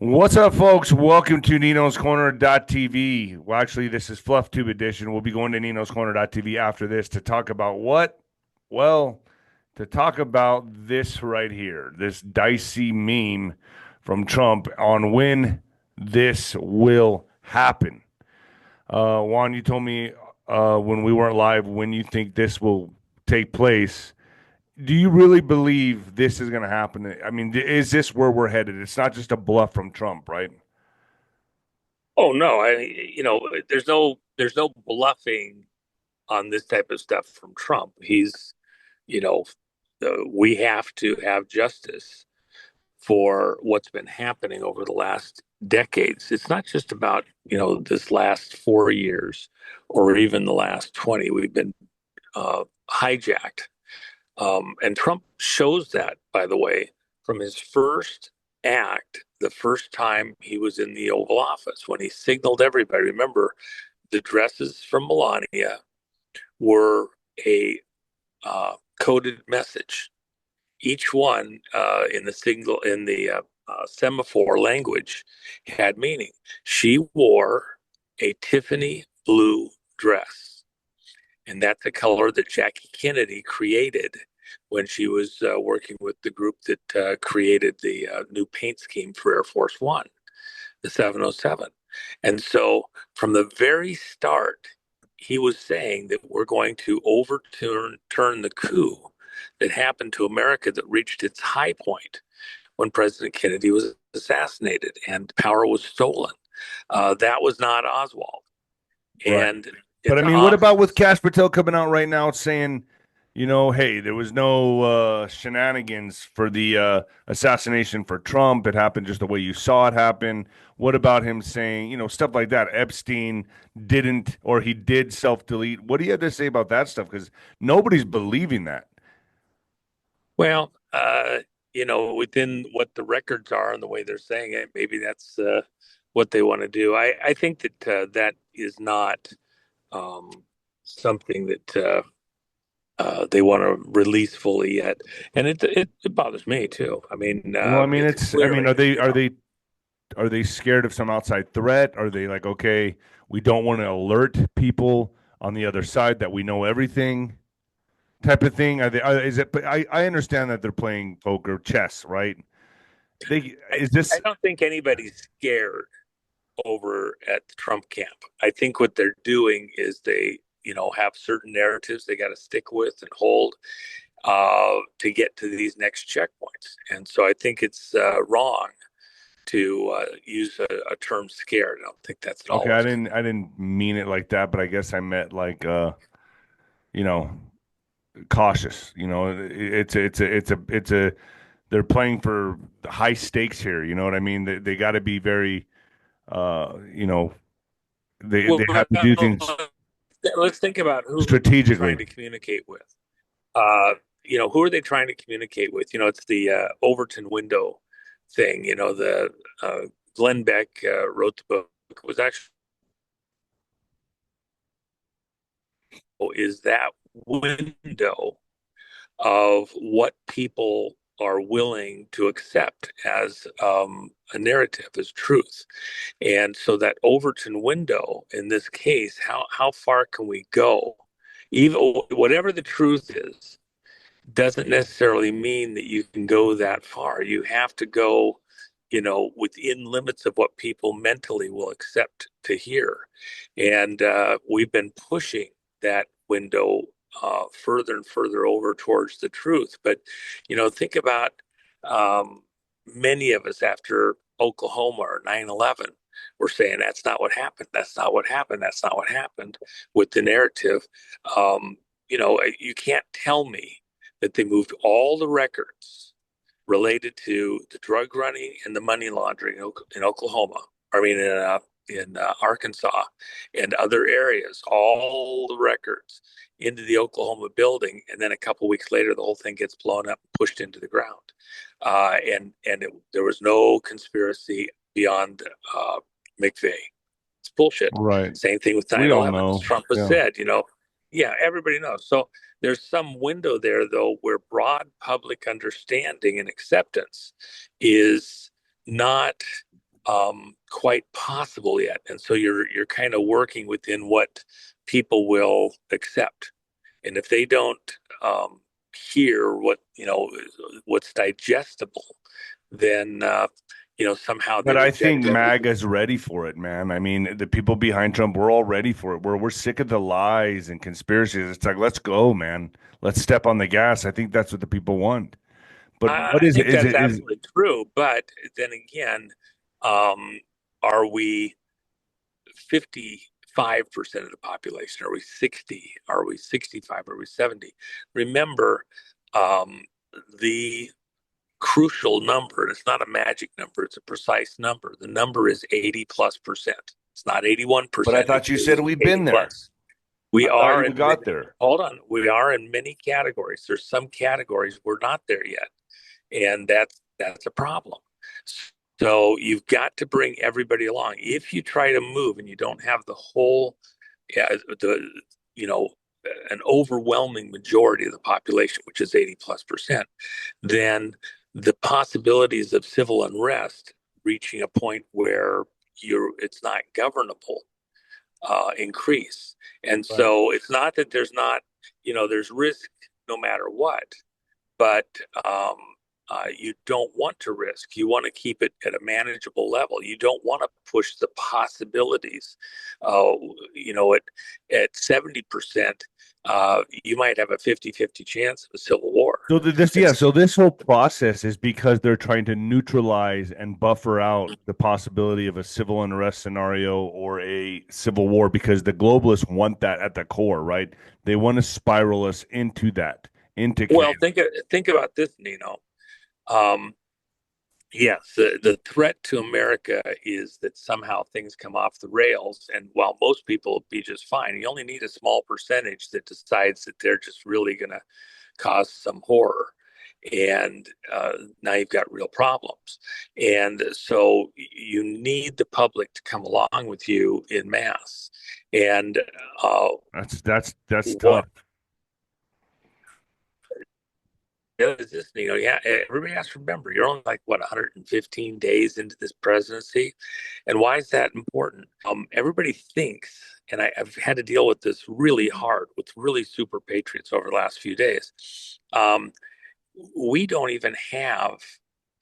What's up, folks? Welcome to Ninoscorner.tv. Well, actually, this is Fluff Tube Edition. We'll be going to Ninoscorner.tv after this to talk about what? Well, to talk about this right here, this dicey meme from Trump on when this will happen. Juan, you told me when we weren't live when you think this will take place. Do you really believe this is going to happen? I mean, is this where we're headed? It's not just a bluff from Trump, right? Oh no, there's no bluffing on this type of stuff from Trump. You know, we have to have justice for what's been happening over the last decades. It's not just about, this last 4 years or even the last 20. We've been hijacked. And Trump shows that, by the way, from his first act, the first time he was in the Oval Office, when he signaled everybody. Remember, the dresses from Melania were a coded message. Each one in the signal in the semaphore language had meaning. She wore a Tiffany blue dress, and that's a color that Jackie Kennedy created when she was working with the group that created the new paint scheme for Air Force One, the 707. And so from the very start, he was saying that we're going to overturn the coup that happened to America that reached its high point when President Kennedy was assassinated and power was stolen. That was not Oswald. Right. And But I it's mean, what about with obvious. 𝗏𝗏𝗃 coming out right now saying, hey, there was no shenanigans for the assassination for Trump. It happened just the way you saw it happen. What about him saying, stuff like that? Epstein didn't, or he did self-delete. What do you have to say about that stuff? Because nobody's believing that. Well, within what the records are and the way they're saying it, maybe that's what they want to do. I think that that is not um, something that they want to release fully yet, and it bothers me too. I mean, Well, I mean, it's it's. I mean, are clearly, they are they are they scared of some outside threat? Are they like, okay, we don't want to alert people on the other side that we know everything? Type of thing? Is it? But I understand that they're playing poker, chess, right? They I, is I this don't think anybody's scared over at the Trump camp. I think what they're doing is they, have certain narratives they got to stick with and hold to get to these next checkpoints. And so I think it's wrong to use a term scared. I don't think that's at all okay? what's. I didn't mean it like that, but I guess I meant like you know, cautious. It's a they're playing for high stakes here. You know what I mean? They got to be very you know, they Well, have to do things let's think about who they're trying strategically. to communicate with. Uh, who are they trying to communicate with? It's the Overton Window thing. The Glenn Beck wrote the book. It was actually is that window of what people are willing to accept as a narrative, as truth. And so that Overton window, in this case, how far can we go? Even whatever the truth is, doesn't necessarily mean that you can go that far. You have to go, within limits of what people mentally will accept to hear. And we've been pushing that window further and further over towards the truth. But, think about um, many of us after Oklahoma or 9/11 were saying that's not what happened. That's not what happened. That's not what happened with the narrative. Um, you can't tell me that they moved all the records related to the drug running and the money laundering in Oklahoma. I mean, in Arkansas and other areas, all the records into the Oklahoma building, and then a couple weeks later, the whole thing gets blown up, and pushed into the ground, there was no conspiracy beyond McVeigh. It's bullshit. Right. Same thing with We all 9/11, as know. Trump has Yeah. said. Yeah, everybody knows. So there's some window there, though, where broad public understanding and acceptance is not quite possible yet. And so you're kind of working within what people will accept. And if they don't hear what's digestible, then somehow they But I think reject everything. MAGA's ready for it, man. I mean, the people behind Trump, we're all ready for it. We're sick of the lies and conspiracies. It's like, let's go, man. Let's step on the gas. I think that's what the people want. But what I is it? think Is that's it is absolutely true. But then again, um, are we 55% of the population? Are we 60? Are we 65? Are we 70? Remember, um, the crucial number, and it's not a magic number, it's a precise number. The number is 80+%. It's not but I 81%, thought it you said is we've 80 been there. plus. We I thought are we in many, got there. hold on, we are in many categories. There's some categories we're not there yet. And that's a problem. So you've got to bring everybody along. If you try to move and you don't have the whole, yeah, the you know, an overwhelming majority of the population, which is 80+%, then the possibilities of civil unrest reaching a point where it's not governable increase. And Right. so it's not that there's not, there's risk no matter what, but you don't want to risk. You want to keep it at a manageable level. You don't want to push the possibilities. Uh, at 70%, you might have a 50-50 chance of a civil war. So this, yeah. It's So this whole process is because they're trying to neutralize and buffer out the possibility of a civil unrest scenario or a civil war, because the globalists want that at the core, right? They want to spiral us into that, into well, chaos. think about this, Nino. Um, Yes, the threat to America is that somehow things come off the rails. And while most people will be just fine, you only need a small percentage that decides that they're just really going to cause some horror. And now you've got real problems. And so you need the public to come along with you in mass. And uh, That's what tough. is this? Yeah, everybody has to remember you're only like what 115 days into this presidency. And why is that important? Everybody thinks, and I've had to deal with this really hard with really super patriots over the last few days. Um, we don't even have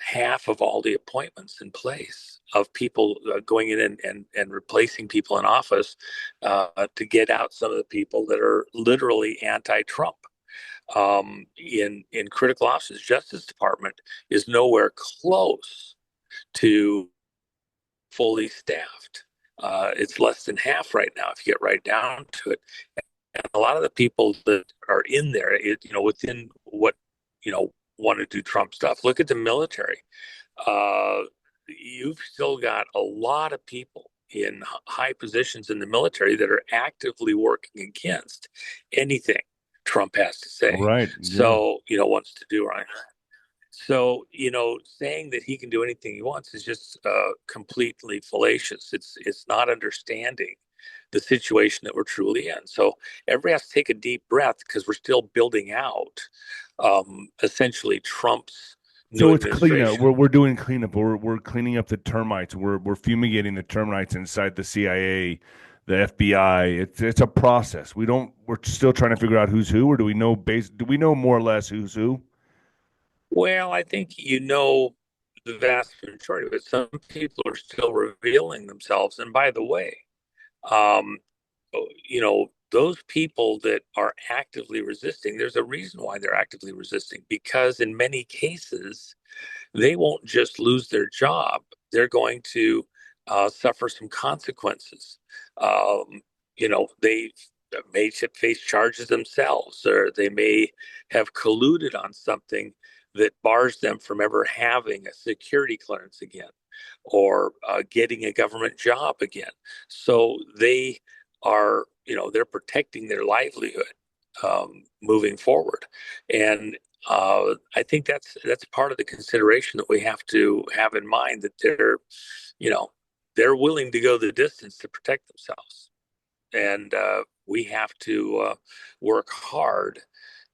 half of all the appointments in place of people going in and replacing people in office to get out some of the people that are literally anti-Trump in critical offices. Justice Department is nowhere close to fully staffed. It's less than half right now if you get right down to it. And a lot of the people that are in there, within what want to do Trump stuff. Look at the military. Uh, you've still got a lot of people in high positions in the military that are actively working against anything Trump has to say. Right. Yeah. So, wants to do right. So, saying that he can do anything he wants is just completely fallacious. It's not understanding the situation that we're truly in. So everybody has to take a deep breath because we're still building out essentially Trump's new So it's cleanup. administration. We're doing cleanup. We're cleaning up the termites. We're fumigating the termites inside the CIA, the FBI. It's a process. We're still trying to figure out who's who, or do we know more or less who's who? Well, I think the vast majority, but some people are still revealing themselves. And by the way, um, those people that are actively resisting, there's a reason why they're actively resisting, because in many cases, they won't just lose their job, they're going to suffer some consequences. They may face charges themselves, or they may have colluded on something that bars them from ever having a security clearance again or getting a government job again. So they they're protecting their livelihood moving forward. And I think that's part of the consideration that we have to have in mind, that you know, they're willing to go the distance to protect themselves, and we have to work hard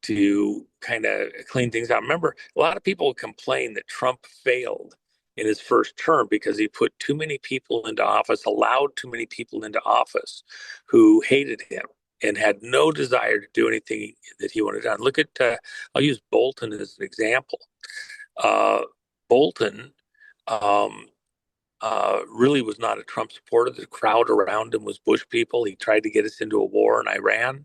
to kind of clean things out. Remember, a lot of people complain that Trump failed in his first term because he put too many people into office, allowed too many people into office who hated him and had no desire to do anything that he wanted done. Look at, I'll use Bolton as an example. Bolton um, really was not a Trump supporter. The crowd around him was Bush people. He tried to get us into a war in Iran.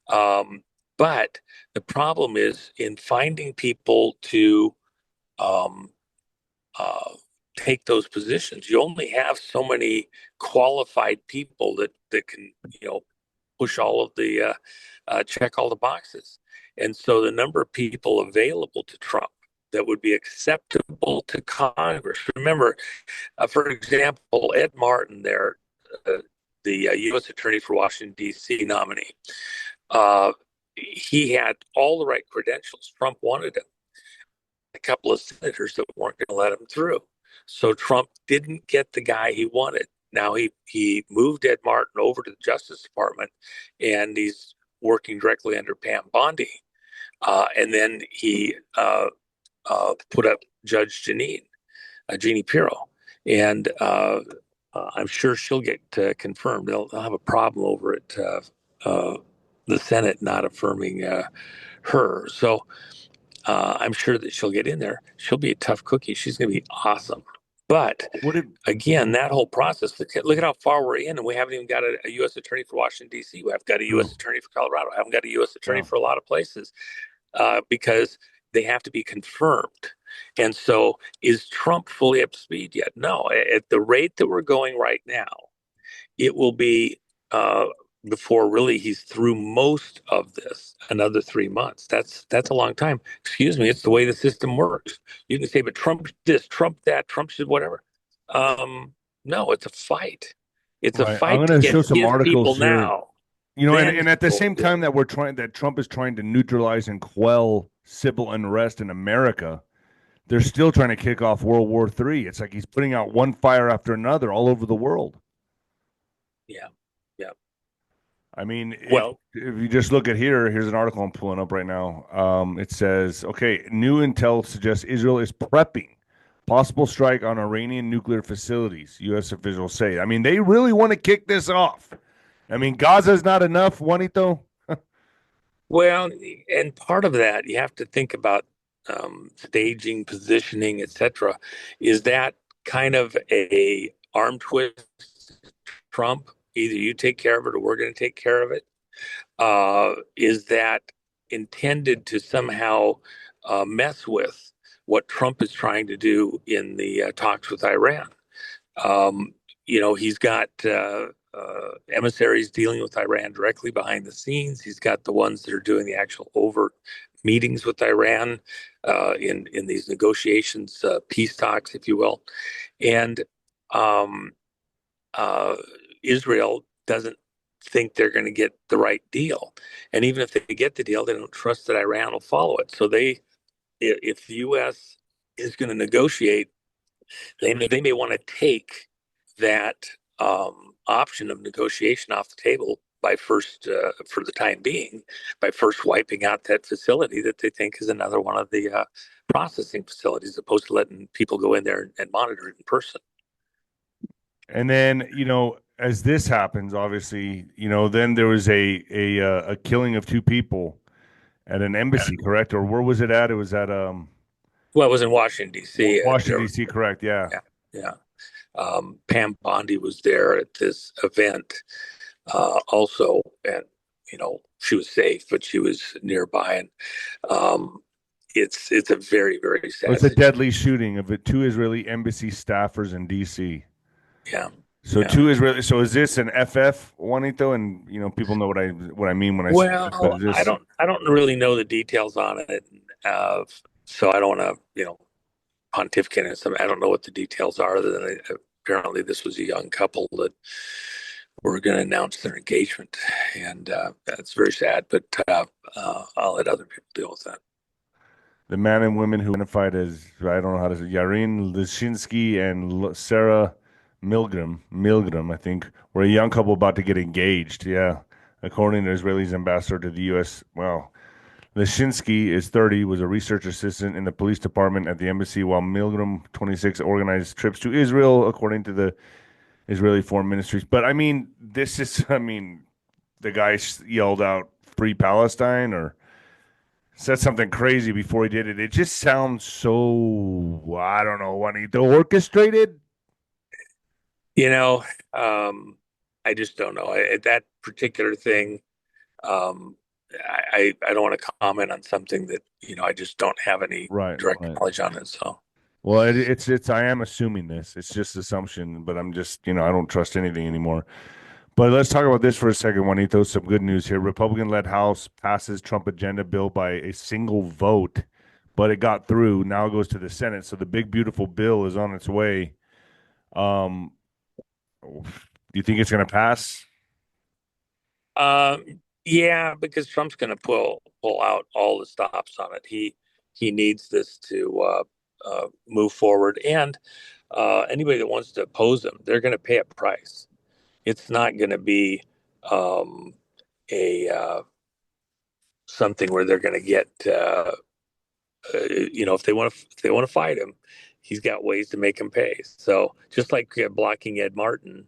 Um, but the problem is in finding people to um, uh, take those positions. You only have so many qualified people that can, push all of the check all the boxes. And so the number of people available to Trump that would be acceptable to Congress. Remember, for example, Ed Martin, there, the U.S. Attorney for Washington D.C. nominee, uh, he had all the right credentials. Trump wanted him. A couple of senators that weren't going to let him through. So Trump didn't get the guy he wanted. Now he moved Ed Martin over to the Justice Department, and he's working directly under Pam Bondi. And then he put up Judge Jeannie Pirro, and I'm sure she'll get confirmed. They'll have a problem over at the Senate not affirming her. So I'm sure that she'll get in there. She'll be a tough cookie. She's going to be awesome. But again, that whole process, look at how far we're in, and we haven't even got a U.S. attorney for Washington, D.C. We have got a U.S. attorney for Colorado. I haven't got a U.S. attorney for a lot of places because they have to be confirmed. And so is Trump fully up to speed yet? No. At the rate that we're going right now, it will be before really he's through most of this another 3 months. That's a long time. Excuse me, it's the way the system works. You can say, but Trump this, Trump that, Trump should whatever. No, it's a fight. It's a Right. I'm fight going to to get show some his people articles here. now. And at the same time that Trump is trying to neutralize and quell civil unrest in America, they're still trying to kick off World War III. It's like he's putting out one fire after another all over the world. Yeah. Yeah. I mean, well, if you just look at here's an article I'm pulling up right now. It says, okay, new intel suggests Israel is prepping possible strike on Iranian nuclear facilities, U.S. officials say. I mean, they really want to kick this off. I mean, Gaza's not enough, Juanito. well, and part of that you have to think about staging, positioning, etc. Is that kind of a arm twist, Trump? Either you take care of it or we're going to take care of it. Is that intended to somehow mess with what Trump is trying to do in the talks with Iran? He's got emissaries dealing with Iran directly behind the scenes. He's got the ones that are doing the actual overt meetings with Iran in these negotiations, peace talks, if you will. And um, Israel doesn't think they're going to get the right deal. And even if they get the deal, they don't trust that Iran will follow it. So if the U.S. is going to negotiate, they may want to take that option of negotiation off the table by first, for the time being, by first wiping out that facility that they think is another one of the processing facilities, as opposed to letting people go in there and monitor it in person. And then, as this happens, obviously, then there was a killing of two people at an embassy, correct? Or where was it at? It was at well, it was in Washington D.C. Washington D.C., correct? Yeah. Yeah. Pam Bondi was there at this event also, and she was safe, but she was nearby, and it's a very, very sad. It's a deadly shooting of two Israeli embassy staffers in D.C. Yeah. So two Israeli. So is this an FF, Juanito? And people know what I mean when I say this. But I don't really know the details on it, so I don't want to pontificate on something. I don't know what the details are. Other than apparently this was a young couple that were going to announce their engagement, and that's very sad. But I'll let other people deal with that. The man and women who identified as, I don't know how to say, 𝗬𝗓𝗓 and Sarah Milgram, I think, were a young couple about to get engaged. Yeah, according to Israel's ambassador to the U.S. Well, 𝗬𝗏𝗂 is 30, was a research assistant in the police department at the embassy while 𝗵𝗏 26 organized trips to Israel, according to the Israeli Foreign Ministries. But I mean, the guy yelled out "Free Palestine" or said something crazy before he did it. It just sounds so, I don't know, Juanito, orchestrated. You know, I just don't know. That particular thing, um, I don't want to comment on something that, I just don't have any Right, direct right. knowledge on it. So, Well, it's I am assuming this. It's just assumption, but I'm just, I don't trust anything anymore. But let's talk about this for a second, Juanito. Some good news here. Republican-led House passes Trump agenda bill by a single vote, but it got through. Now it goes to the Senate. So the big, beautiful bill is on its way. Um, do you think it's going to pass? yeah, because Trump's going to pull out all the stops on it. He needs this to move forward, and anybody that wants to oppose him, they're going to pay a price. It's not going to be um, a something where they're going to get if they want to fight him, he's got ways to make him pay. So just like blocking Ed Martin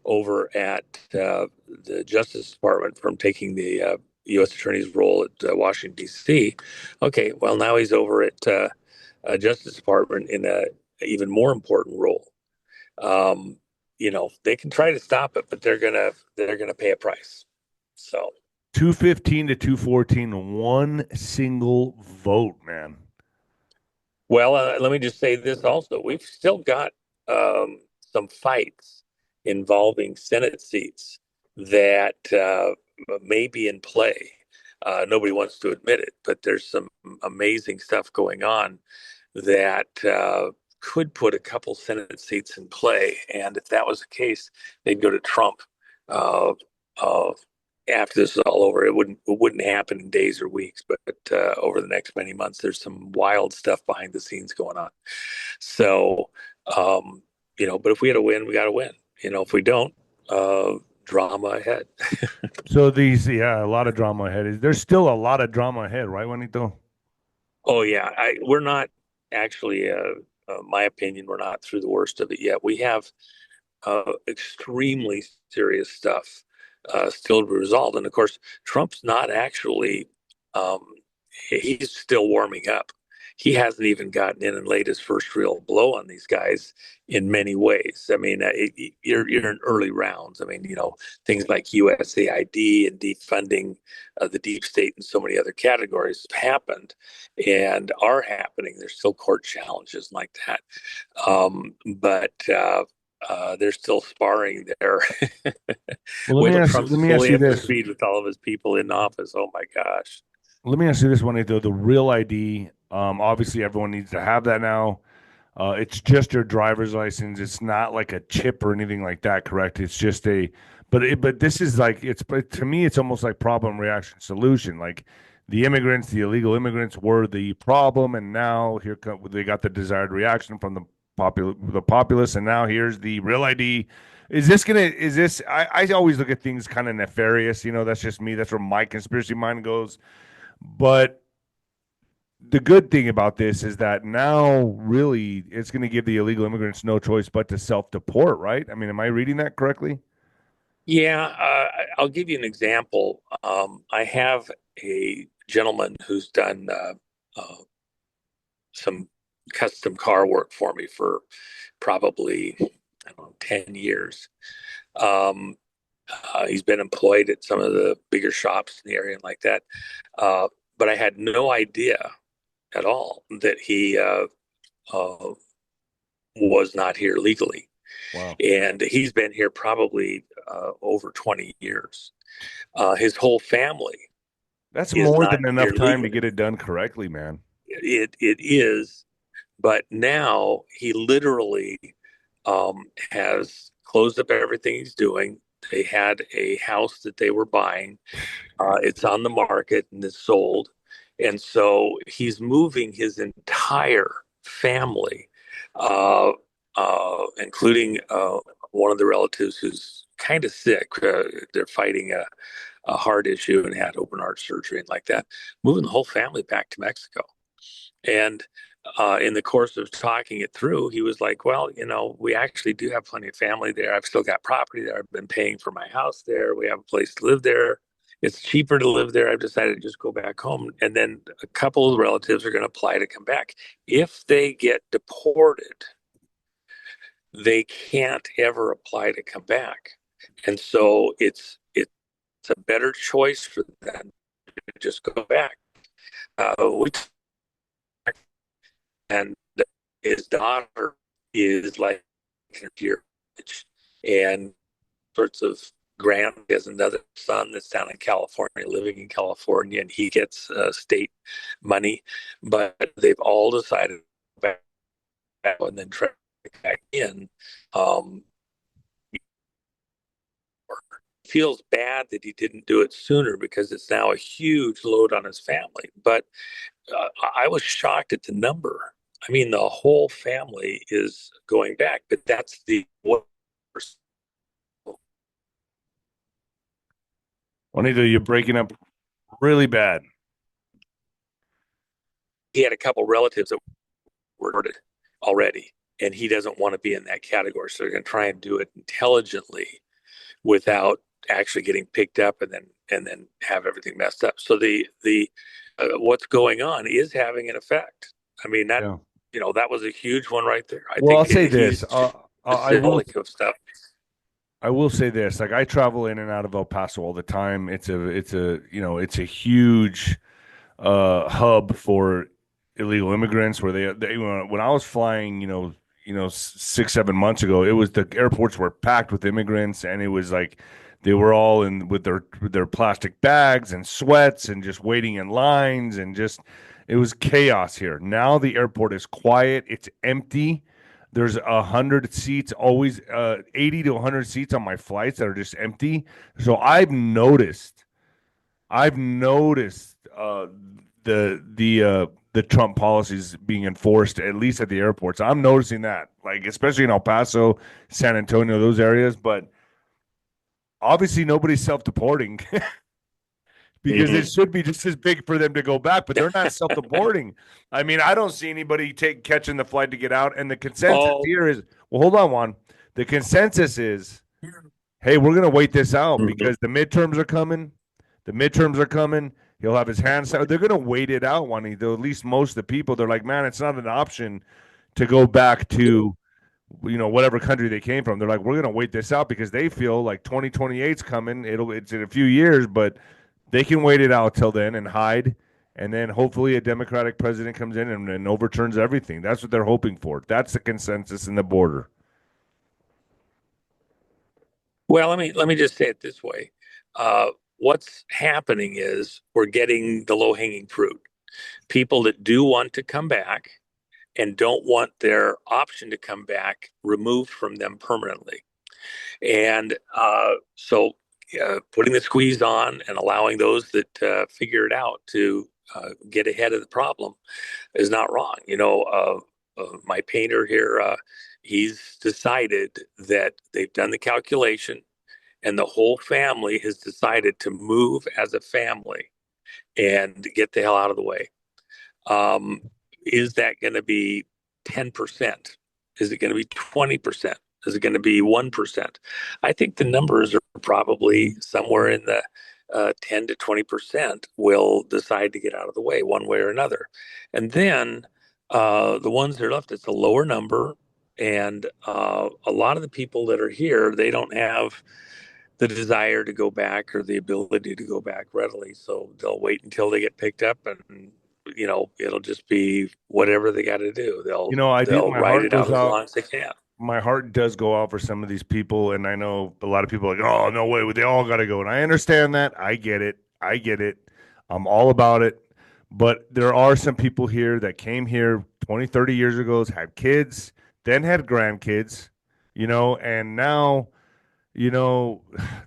over at the Justice Department from taking the U.S. Attorney's role at Washington D.C. Okay, well now he's over at Justice Department in a even more important role. They can try to stop it, but they're gonna pay a price. So 215 to 214, one single vote, man. Well, let me just say this also. We've still got some fights involving Senate seats that may be in play. Nobody wants to admit it, but there's some amazing stuff going on that could put a couple Senate seats in play. And if that was the case, they'd go to Trump uh, uh, after this is all over. It wouldn't happen in days or weeks, but over the next many months, there's some wild stuff behind the scenes going on. So, but if we had a win, we got to win. If we don't, drama ahead. So yeah, a lot of drama ahead. There's still a lot of drama ahead, right, Juanito? Oh yeah, we're not actually. My opinion, we're not through the worst of it yet. We have extremely serious stuff still to be resolved. And of course, Trump's not actually, um, he's still warming up. He hasn't even gotten in and laid his first real blow on these guys in many ways. I mean, you're in early rounds. I mean, things like USAID and defunding the deep state and so many other categories have happened and are happening. There's still court challenges like that. But they're still sparring there. Well, Wait till let Trump's me ask fully you up to this. speed with all of his people in office. Oh my gosh. Let me ask you this, Juanito. The real ID, obviously everyone needs to have that now. It's just your driver's license. It's not like a chip or anything like that, correct? It's just but this is like, but to me, it's almost like problem, reaction, solution. Like the illegal immigrants were the problem, and now they got the desired reaction from the populace, and now here's the real ID. I always look at things kind of nefarious, that's just me. That's where my conspiracy mind goes. But the good thing about this is that now really it's going to give the illegal immigrants no choice but to self-deport, right? I mean, am I reading that correctly? Yeah, I'll give you an example. I have a gentleman who's done some custom car work for me for probably, I don't know, 10 years. Um, he's been employed at some of the bigger shops in the area and like that. But I had no idea at all that he uh, was not here legally. Wow. And he's been here probably over 20 years. His whole family That's is more not than enough here time to legally. get it done correctly, man. It is, but now he literally has closed up everything he's doing. They had a house that they were buying. It's on the market and it's sold. And so he's moving his entire family, including one of the relatives who's kind of sick. They're fighting a heart issue and had open heart surgery and like that, moving the whole family back to Mexico. And in the course of talking it through, he was like, well, we actually do have plenty of family there. I've still got property there. I've been paying for my house there. We have a place to live there. It's cheaper to live there. I've decided to just go back home. And then a couple of relatives are going to apply to come back. If they get deported, they can't ever apply to come back. And so it's a better choice for them to just go back. We and his daughter is like your age, and sorts of grant. He has another son that's down in California, living in California, and he gets state money. But they've all decided to go back and then try back in. Feels bad that he didn't do it sooner because it's now a huge load on his family. But I was shocked at the number. I mean, the whole family is going back, but that's the worst. Juanito, you're breaking up really bad. He had a couple relatives that were deported already, and he doesn't want to be in that category. So they're going to try and do it intelligently without actually getting picked up and then have everything messed up. So the what's going on is having an effect. I mean, that that was a huge one right there. I'll say this. I will say this. Like, I travel in and out of El Paso all the time. It's a huge hub for illegal immigrants. Where they when I was flying, 6-7 months ago, it was the airports were packed with immigrants, and it was like they were all in with their plastic bags and sweats and just waiting in lines, and just it was chaos here. Now the airport is quiet. It's empty. There's 100 seats, always 80 to 100 seats on my flights that are just empty. So I've noticed the Trump policies being enforced, at least at the airports. I'm noticing that, like, especially in El Paso, San Antonio, those areas. But obviously nobody's self-deporting because it should be just as big for them to go back, but they're not self-deporting. I mean, I don't see anybody catching the flight to get out. And the consensus here is, well, hold on, Juan. The consensus is, hey, we're going to wait this out because the midterms are coming. He'll have his hands out. They're going to wait it out, Juanito. At least most of the people, they're like, man, it's not an option to go back to, whatever country they came from. They're like, we're going to wait this out because they feel like 2028's coming. It's in a few years, but they can wait it out till then and hide. And then hopefully a Democratic president comes in and overturns everything. That's what they're hoping for. That's the consensus in the border. Well, let me just say it this way. What's happening is we're getting the low-hanging fruit. People that do want to come back and don't want their option to come back removed from them permanently. And so putting the squeeze on and allowing those that figure it out to get ahead of the problem is not wrong. My painter here, he's decided that they've done the calculation and the whole family has decided to move as a family and get the hell out of the way. Is that going to be 10%? Is it going to be 20%? Is it going to be 1%? I think the numbers are probably somewhere in the 10 to 20% will decide to get out of the way one way or another. And then the ones that are left, it's a lower number. And a lot of the people that are here, they don't have the desire to go back or the ability to go back readily. So they'll wait until they get picked up, and it'll just be whatever they got to do. They'll ride it out as long as they can. My heart does go out for some of these people, and I know a lot of people are like, oh, no way, they all got to go. And I understand that. I get it. I'm all about it. But there are some people here that came here 20, 30 years ago, had kids, then had grandkids, and now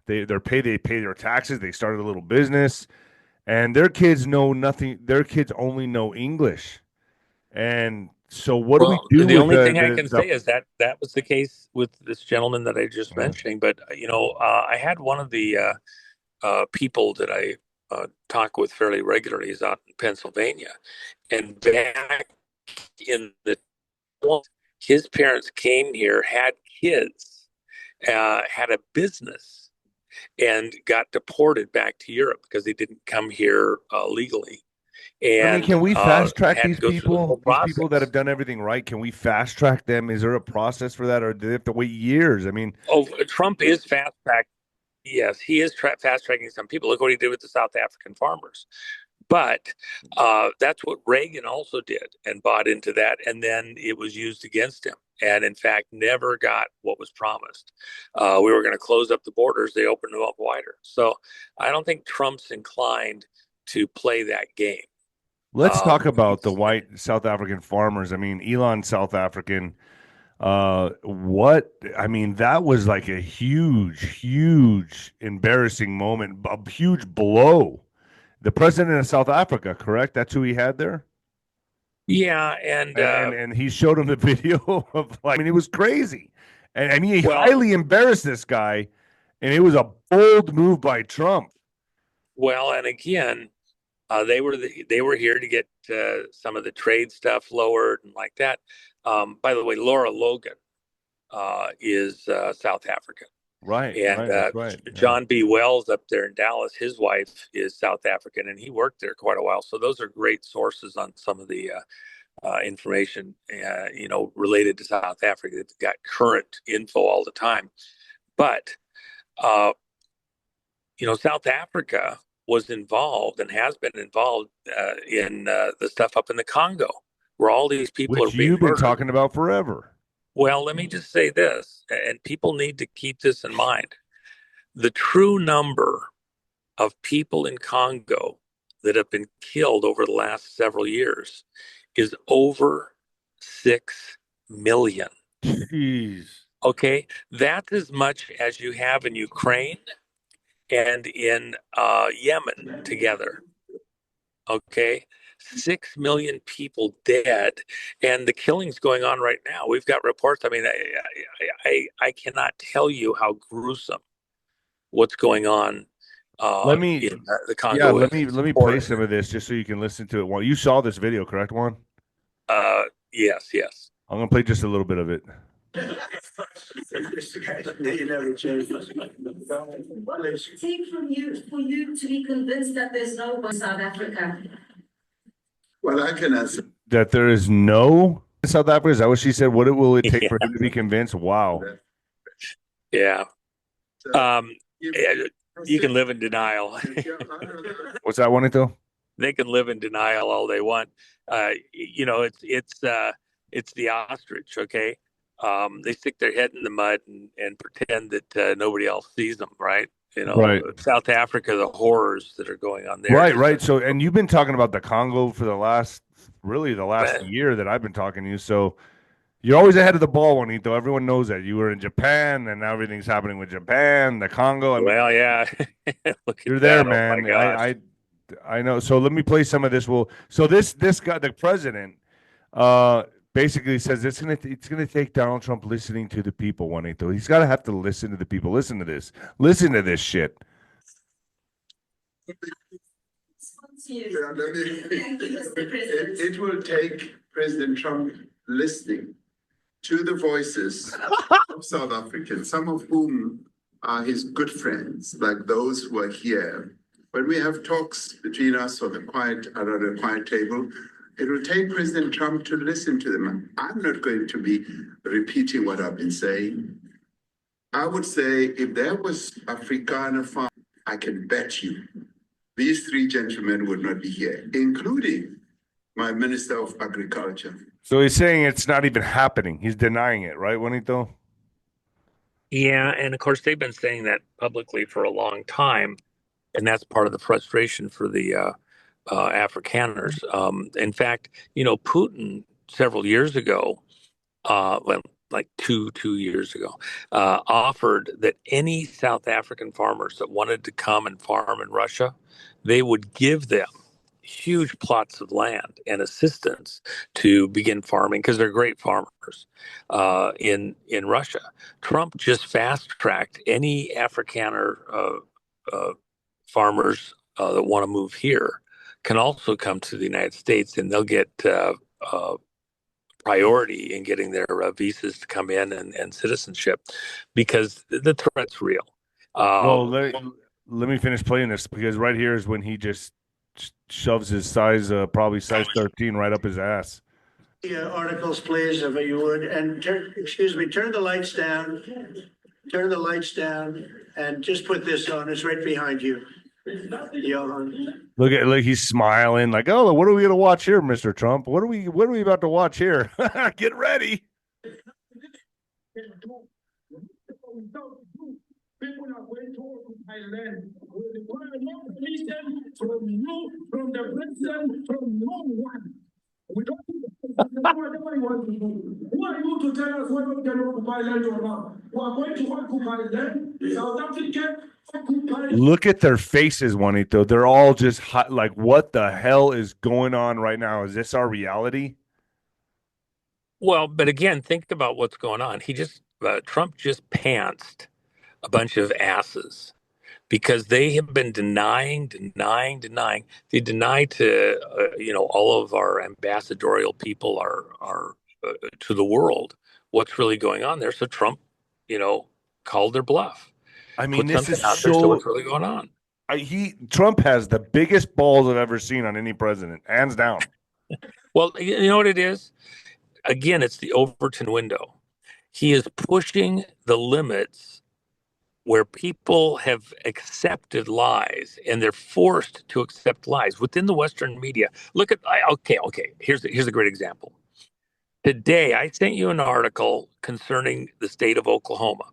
they pay their taxes. They started a little business, and their kids know nothing. Their kids only know English, and So what do we Well, do the with only thing I can the say is that that was the case with this gentleman that I just uh, mentioning. But I had one of the people that I talk with fairly regularly is out in Pennsylvania, and back in the his parents came here, had kids, had a business, and got deported back to Europe because they didn't come here legally, I mean, and can we fast track had to go through the whole these people that have process. done everything right? Can we fast track them? Is there a process for that, or do they have to wait years? I mean, Oh, Trump is fast track. Yes, he is fast tracking some people. Look what he did with the South African farmers. But that's what Reagan also did and bought into that. And then it was used against him. And in fact, never got what was promised. We were going to close up the borders. They opened them up wider. So I don't think Trump's inclined to play that game. let's talk Um, about the white South African farmers. I mean, Elon South African. What I mean, that was like a huge embarrassing moment, a huge blow. The president of South Africa, correct? That's who he had there. yeah. And And he showed him the video of like, I mean, it was crazy, and I mean, he well, highly embarrassed this guy, and it was a bold move by Trump. and again, they were here to get some of the trade stuff lowered and like that. By the way, Laura Logan is South African, and That's right. Yeah. John B. Wells up there in Dallas, his wife is South African, and he worked there quite a while. So those are great sources on some of the information, related to South Africa. It's got current info all the time. But uh, South Africa was involved and has been involved in the stuff up in the Congo, where all these people are Which being you've been murdered. talking about forever. Well, let me just say this, and people need to keep this in mind. The true number of people in Congo that have been killed over the last several years is over 6 million. Jeez. Okay, that's as much as you have in Ukraine and in Yemen together. Okay, 6 million people dead, and the killings going on right now. We've got reports. I mean, I cannot tell you how gruesome what's going on Let me, in the yeah, Congo is. let me play Or, some of this just so you can listen to it. Well, you saw this video, correct, Juan? yes, yes. I'm gonna play just a little bit of it. You never change. What does it take from you for you to be convinced that there's no one in South Africa? Well, I can answer. That there is no South Africa. Is that what she said? What will it take Yeah, for him to be convinced? Wow. yeah. So, Um, you can live in denial. What's that, Juanito? They can live in denial all they want. It's the ostrich. Okay, they stick their head in the mud and pretend that nobody else sees them. Right? Right. South Africa, the horrors that are going on there. Right. So, and you've been talking about the Congo for really the last Man, year that I've been talking to you. So you're always ahead of the ball, Juanito. Everyone knows that. You were in Japan, and now everything's happening with Japan, the Congo. I mean, well, yeah. Look at you're there, that. Oh my man. gosh. I know. So let me play some of this. So this guy, the president, uh, basically says it's gonna take Donald Trump listening to the people, Juanito. He's gotta have to listen to the people. Listen to this. Listen to this shit. It will take President Trump listening to the voices of South Africans, some of whom are his good friends, like those who are here. When we have talks between us or around a quiet table, it will take President Trump to listen to them. I'm not going to be repeating what I've been saying. I would say if there was Afrikaner farm, I can bet you these three gentlemen would not be here, including my Minister of Agriculture. So he's saying it's not even happening. He's denying it, right, Juanito? Yeah, and of course they've been saying that publicly for a long time, and that's part of the frustration for the Afrikaners. In fact, Putin several years ago, well, like two years ago, offered that any South African farmers that wanted to come and farm in Russia, they would give them huge plots of land and assistance to begin farming because they're great farmers in Russia. Trump just fast-tracked any Afrikaner farmers that want to move here can also come to the United States, and they'll get priority in getting their visas to come in and citizenship because the threat's real. Well, let me finish playing this, because right here is when he just shoves his size, probably size 13, right up his ass. Articles, please, if you would, and turn the lights down. Turn the lights down, and just put this on. It's right behind you. Look, he's smiling like, oh, what are we gonna watch here, Mr. Trump? What are we about to watch here? Get ready. People are going to occupy land. We have no permission from you, from the president, from no one. We don't whatever you want to do. Who are you to tell us whether we can occupy land or not? We are going to occupy land. South Africa occupy. Look at their faces, Juanito. They're all just hot, like, what the hell is going on right now? Is this our reality? Well, but again, think about what's going on. Trump just pantsed a bunch of asses because they have been denying. They deny to all of our ambassadorial people are to the world what's really going on there. So Trump, called their bluff. I mean, this is so what's really going on. Trump has the biggest balls I've ever seen on any president, hands down. Well, you know what it is? Again, it's the Overton window. He is pushing the limits where people have accepted lies, and they're forced to accept lies within the Western media. Look at, okay. Here's a great example. Today, I sent you an article concerning the state of Oklahoma.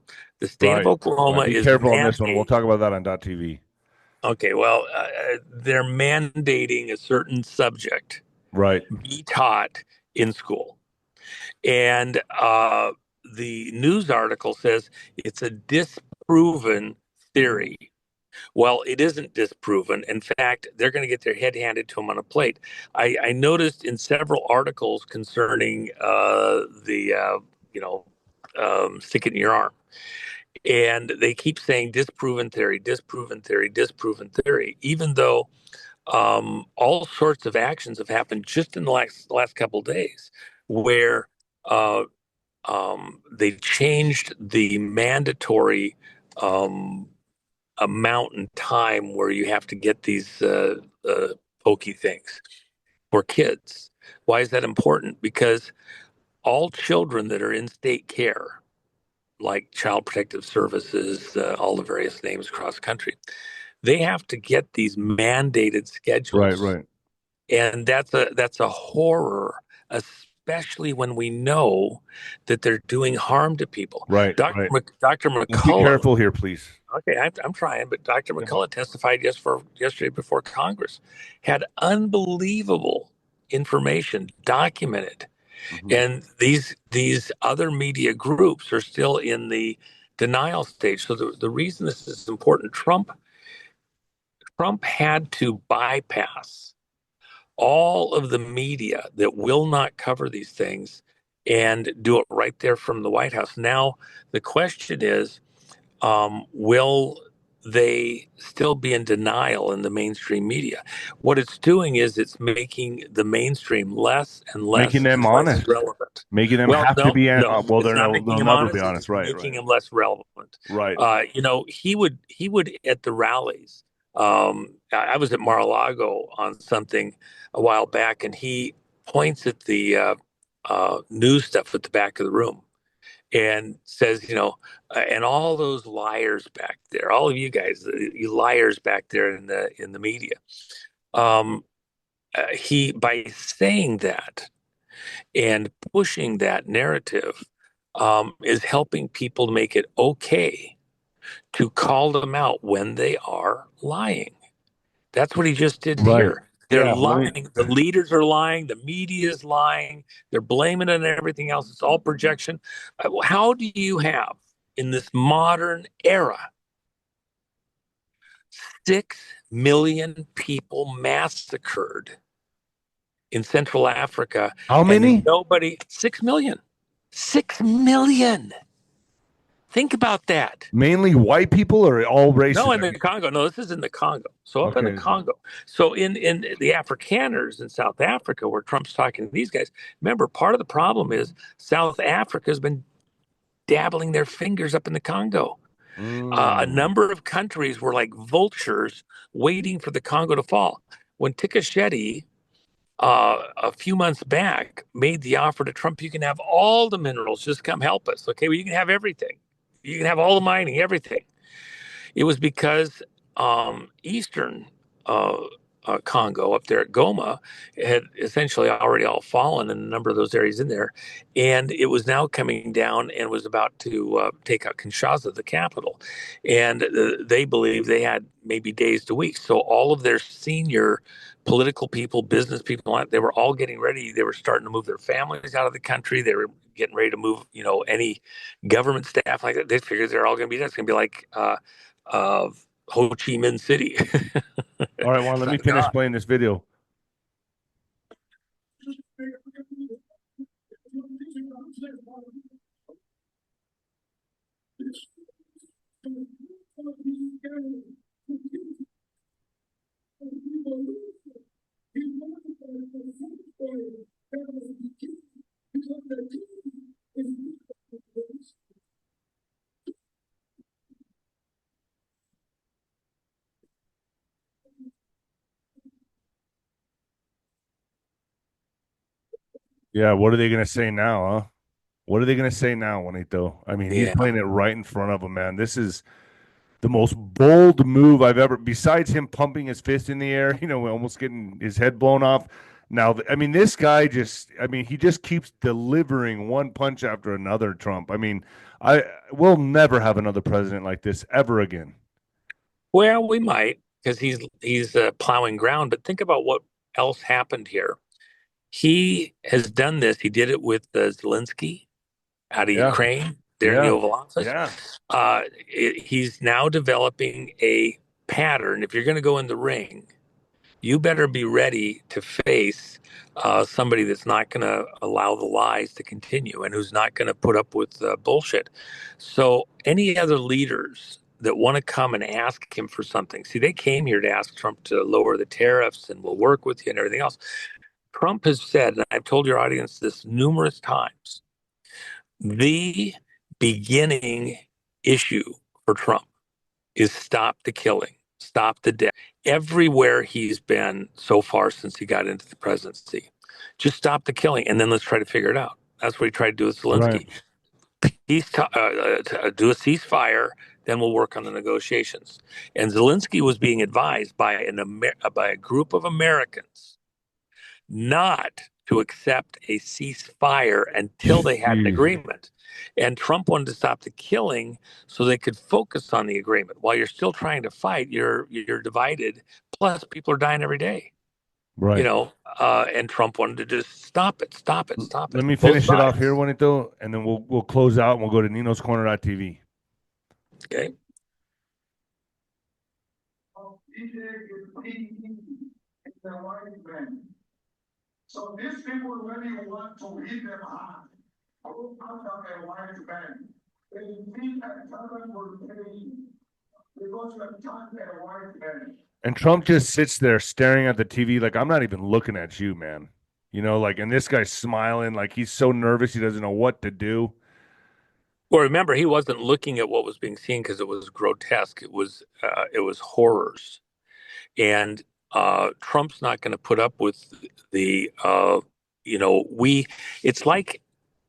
The state of Oklahoma is careful on this one. We'll talk about that on .tv. Okay, well, they're mandating a certain subject be taught in school. And the news article says it's a disproven theory. Well, it isn't disproven. In fact, they're going to get their head handed to them on a plate. I noticed in several articles concerning stick it in your arm. And they keep saying disproven theory, even though all sorts of actions have happened just in the last couple of days where they changed the mandatory amount in time where you have to get these pokey things for kids. Why is that important? Because all children that are in state care, like Child Protective Services, all the various names across the country, they have to get these mandated schedules. Right. And that's a horror, especially when we know that they're doing harm to people. Right. Dr. McCullough. Be careful here, please. Okay, I'm trying, but Dr. McCullough testified yesterday before Congress, had unbelievable information documented. Mm-hmm. And these other media groups are still in the denial stage. So the reason this is important, Trump had to bypass all of the media that will not cover these things and do it right there from the White House. Now, the question is, will they still be in denial in the mainstream media? What it's doing is it's making the mainstream less and less, making them honest, relevant, making them have to be. They'll never be honest, right? Making them less relevant, right? He would at the rallies. I was at Mar-a-Lago on something a while back, and he points at the news stuff at the back of the room and says, and all those liars back there, all of you guys, you liars back there in the media. He, by saying that and pushing that narrative, is helping people to make it okay to call them out when they are lying. That's what he just did here. They're lying. The leaders are lying. The media is lying. They're blaming it on everything else. It's all projection. How do you have, in this modern era, 6 million people massacred in Central Africa. How many? And nobody, 6 million. 6 million. Think about that. Mainly white people or all races? No, in the Congo. No, this is in the Congo. So up in the Okay. Congo. So in the Afrikaners in South Africa, where Trump's talking to these guys, remember, part of the problem is South Africa has been dabbling their fingers up in the Congo. A number of countries were like vultures waiting for the Congo to fall. When 𝗧𝗂𝗁𝗂, a few months back, made the offer to Trump, you can have all the minerals, just come help us. Okay, well, you can have everything. You can have all the mining, everything. It was because Eastern Congo up there at Goma had essentially already all fallen in a number of those areas in there. And it was now coming down and was about to take out Kinshasa, the capital. And they believed they had maybe days to weeks. So all of their senior political people, business people, they were all getting ready. They were starting to move their families out of the country. They were getting ready to move, any government staff like that. They figured they're all going to be, that's going to be like 𝗬𝗏 City. All right, Juan, let me finish playing this video. Yeah, what are they going to say now, huh? What are they going to say now, Juanito? I mean, he's playing it right in front of him, man. This is the most bold move I've ever, besides him pumping his fist in the air, almost getting his head blown off. Now, I mean, this guy he just keeps delivering one punch after another, Trump. I mean, we'll never have another president like this ever again. Well, we might, because he's plowing ground. But think about what else happened here. He has done this. He did it with 𝗧𝗵𝗶𝗃 out of Ukraine, 𝗬𝗂𝗂𝗍𝗂𝗍. He's now developing a pattern. If you're going to go in the ring, you better be ready to face somebody that's not going to allow the lies to continue and who's not going to put up with bullshit. So any other leaders that want to come and ask him for something, see, they came here to ask Trump to lower the tariffs and we'll work with you and everything else. Trump has said, and I've told your audience this numerous times, the beginning issue for Trump is stop the killing, stop the death. Everywhere he's been so far since he got into the presidency, just stop the killing, and then let's try to figure it out. That's what he tried to do with 𝗧𝗏𝗏𝗏. Right. Do a ceasefire, then we'll work on the negotiations. And 𝗧𝗏𝗏𝗏 was being advised by a group of Americans not to accept a ceasefire until they had an agreement. And Trump wanted to stop the killing so they could focus on the agreement. While you're still trying to fight, you're divided. Plus, people are dying every day. Right. And Trump wanted to just stop it. Let me finish it off here, Juanito, and then we'll close out and we'll go to Ninoscorner.tv. Okay. So these people really want to hit them hard. I will pass out a white man. They think that government will pay because you attacked a white man. And Trump just sits there staring at the TV like, I'm not even looking at you, man. And this guy's smiling like he's so nervous he doesn't know what to do. Well, remember, he wasn't looking at what was being seen because it was grotesque. It was horrors. And Trump's not going to put up with the it's like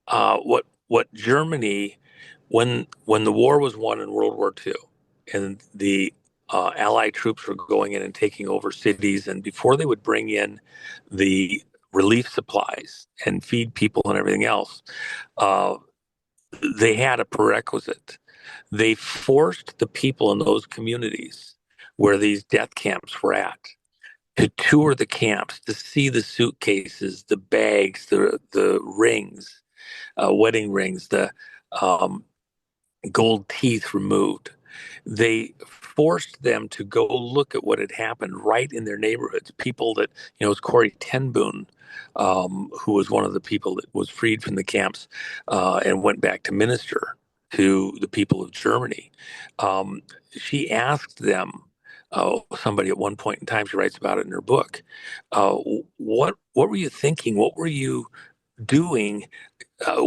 what Germany, when the war was won in World War II and the Allied troops were going in and taking over cities, and before they would bring in the relief supplies and feed people and everything else, they had a prerequisite. They forced the people in those communities where these death camps were at to tour the camps, to see the suitcases, the bags, the rings, wedding rings, the gold teeth removed. they forced them to go look at what had happened right in their neighborhoods. People that, it was Corrie ten Boom, who was one of the people that was freed from the camps and went back to minister to the people of Germany. She asked them, somebody at one point in time, she writes about it in her book, what were you thinking? What were you doing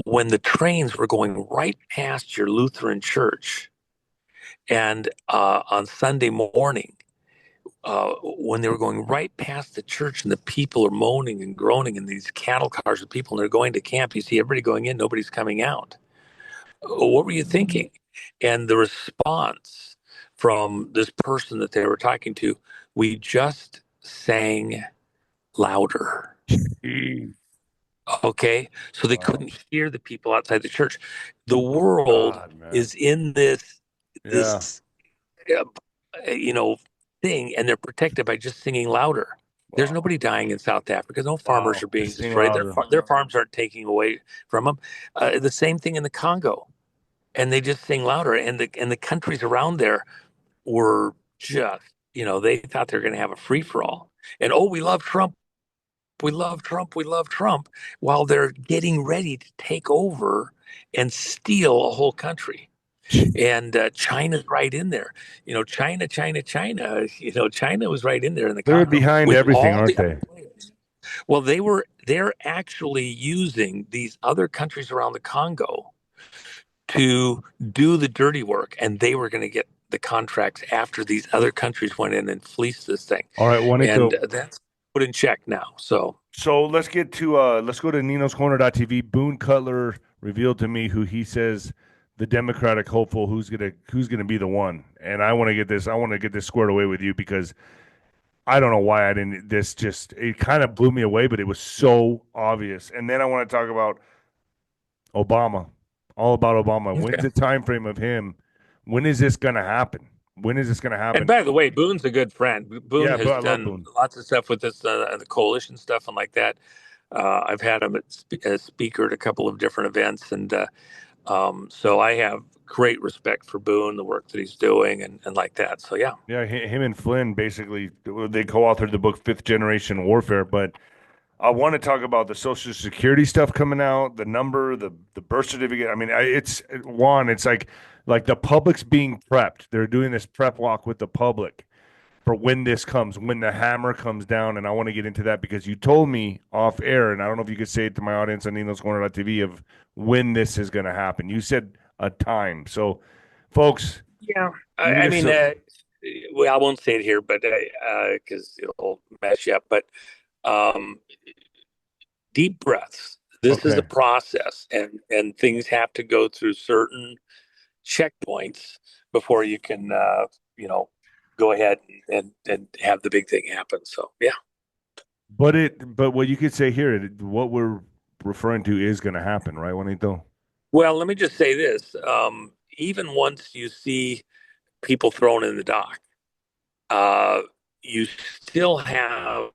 when the trains were going right past your Lutheran church? And on Sunday morning, when they were going right past the church and the people are moaning and groaning in these cattle cars of people and they're going to camp, you see everybody going in, nobody's coming out. What were you thinking? And the response from this person that they were talking to, we just sang louder. Okay, so they couldn't hear the people outside the church. The world is in this thing, and they're protected by just singing louder. There's nobody dying in South Africa. No farmers are being destroyed. Their farms aren't taking away from them. The same thing in the Congo, and they just sing louder. And the countries around there were just, they thought they were going to have a free for all. And we love Trump. We love Trump. We love Trump. While they're getting ready to take over and steal a whole country. And China's right in there. China. China was right in there in the Congo. They're behind everything, aren't they? Well, they're actually using these other countries around the Congo to do the dirty work, and they were going to get the contracts after these other countries went in and fleeced this thing. All right, Juanito. And that's put in check now. So let's get to let's go to Ninoscorner.tv. Boone Cutler revealed to me who he says the Democratic hopeful who's gonna be the one. And I want to get this squared away with you because I don't know why I didn't. It kind of blew me away, but it was so obvious. And then I want to talk about Obama, all about Obama. Okay. When's the time frame of him? When is this going to happen? When is this going to happen? And by the way, Boone's a good friend. Boone Yeah, has done lots of stuff with this, the coalition stuff and like that. I've had him as speaker at a couple of different events. And so I have great respect for Boone, the work that he's doing and like that. So, yeah. Yeah, him and Flynn, basically, they co-authored the book Fifth Generation Warfare. But I want to talk about the Social Security stuff coming out, the number, the birth certificate. I mean, it's like the public's being prepped. They're doing this prep walk with the public for when this comes, when the hammer comes down. And I want to get into that because you told me off air, and I don't know if you could say it to my audience on Ninoscorner.tv of when this is going to happen. You said a time. So, folks. Yeah. I mean, I won't say it here, but because it'll mess you up. But deep breaths. This is the process, and things have to go through certain checkpoints before you can, go ahead and have the big thing happen. So, yeah. But what you could say here, what we're referring to is going to happen, right, Juanito? Well, let me just say this. Even once you see people thrown in the dock, you still have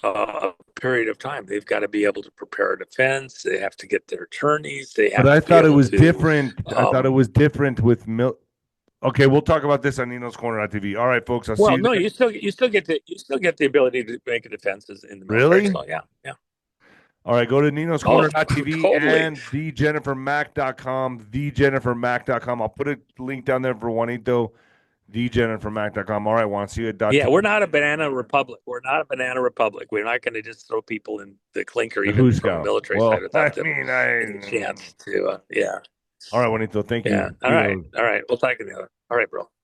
a period of time. They've got to be able to prepare a defense. They have to get their attorneys. But I thought it was different. I thought it was different with Okay, we'll talk about this on Ninoscorner.tv. All right, folks. Well, no, you still get the ability to make a defense in the military. Really? So, yeah. All right, go to Ninoscorner.tv totally. and 𝗬JenniferMack.com, 𝗬JenniferMack.com. I'll put a link down there for Juanito, 𝗬JenniferMack.com. All right, Juan, see you at Yeah, we're not a banana republic. We're not going to just throw people in the clinker even from the military side without them a chance to, yeah. All right, Juanito, thank you. Yeah, all right. We'll talk to the other. All right, bro.